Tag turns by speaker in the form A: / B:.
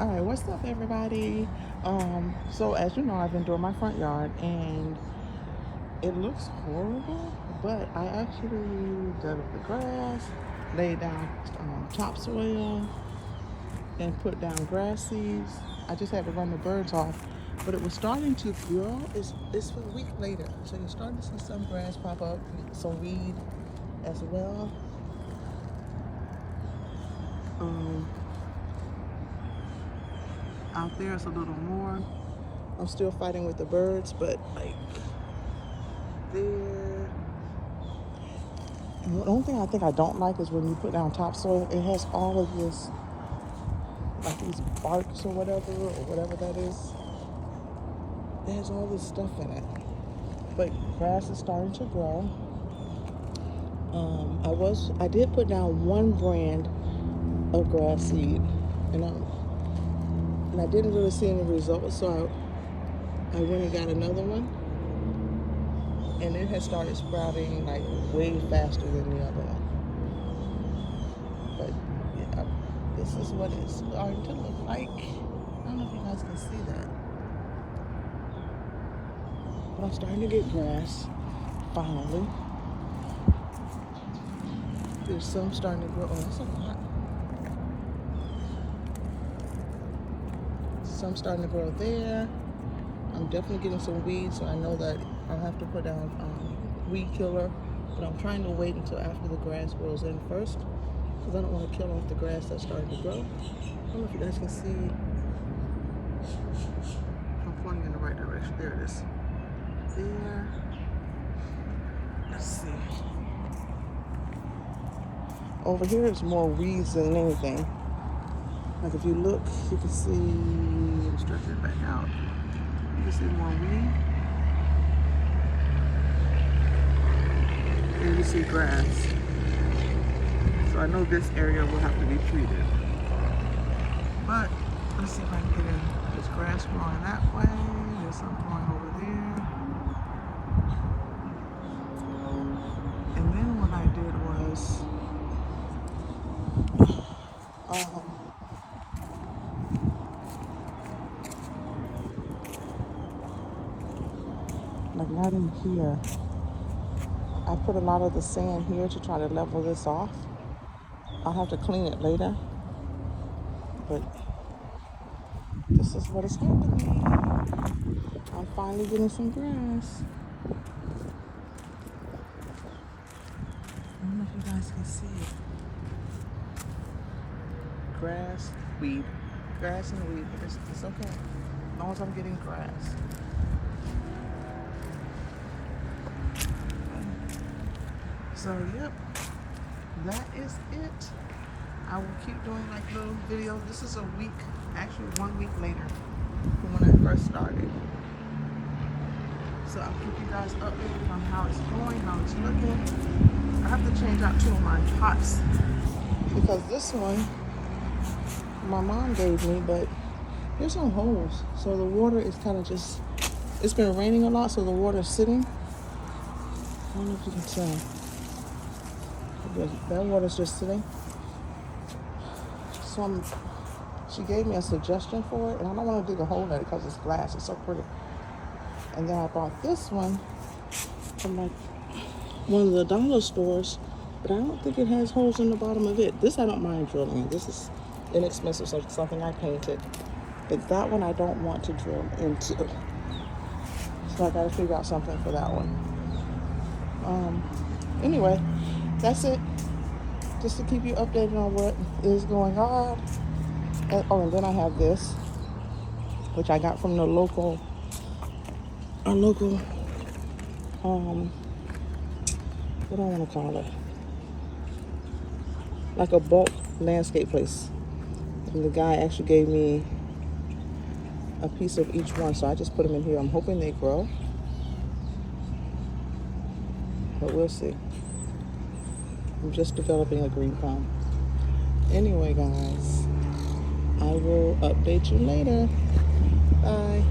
A: All right, what's up, everybody? So as you know, I've been doing my front yard, and it looks horrible, but I actually dug up the grass, laid down topsoil, and put down grass seeds. I just had to run the birds off, but it was starting to grow. It's a week later, so you're starting to see some grass pop up, some weed as well. Um, Out there it's a little more. I'm still fighting with the birds, but like there. And the only thing I think I don't like is when you put down topsoil, it has all of this, like these barks or whatever that is. It has all this stuff in it. But grass is starting to grow. I did put down one brand of grass seed, and I didn't really see any results, so I went and got another one, and it has started sprouting like way faster than the other one. But yeah, this is what it's starting to look like. I don't know if you guys can see that, but I'm starting to get grass finally. There's some starting to grow. Oh, that's a lot. Some starting to grow there. I'm definitely getting some weeds, so I know that I'll have to put down weed killer, but I'm trying to wait until after the grass grows in first, because I don't want to kill off the grass that's starting to grow. I don't know if you guys can see. I'm pointing in the right direction. There it is. There. Let's see. Over here it's more weeds than anything. Like if you look, you can see, let me stretch it back out. You can see more weed. And you see grass. So I know this area will have to be treated. But let's see if I can get in. There's grass growing that way. There's some growing over there. And then what I did was like right in here, I put a lot of the sand here to try to level this off. I'll have to clean it later, but this is what is happening. I'm finally getting some grass. I don't know if you guys can see it. Grass, weed, grass and weed, but it's okay, as long as I'm getting grass. So yep, that is it. I will keep doing like little videos. This is a week, actually 1 week later from when I first started. So I'll keep you guys updated on how it's going, how it's looking. I have to change out 2 of my pots because this one my mom gave me, but there's some holes. So the water is kind of just, it's been raining a lot, so the water is sitting. I don't know if you can tell. That water's just sitting. So she gave me a suggestion for it, and I don't want to dig a hole in it because it's glass. It's so pretty. And then I bought this one from like one of the dollar stores, but I don't think it has holes in the bottom of it. This I don't mind drilling. This is inexpensive, so it's something I painted. But that one I don't want to drill into. So I got to figure out something for that one. Anyway, that's it. Just to keep you updated on what is going on. And then I have this, which I got from the local, what do I want to call it? Like a bulk landscape place. And the guy actually gave me a piece of each one, so I just put them in here. I'm hoping they grow, but we'll see. I'm just developing a green thumb. Anyway, guys, I will update you later. Bye.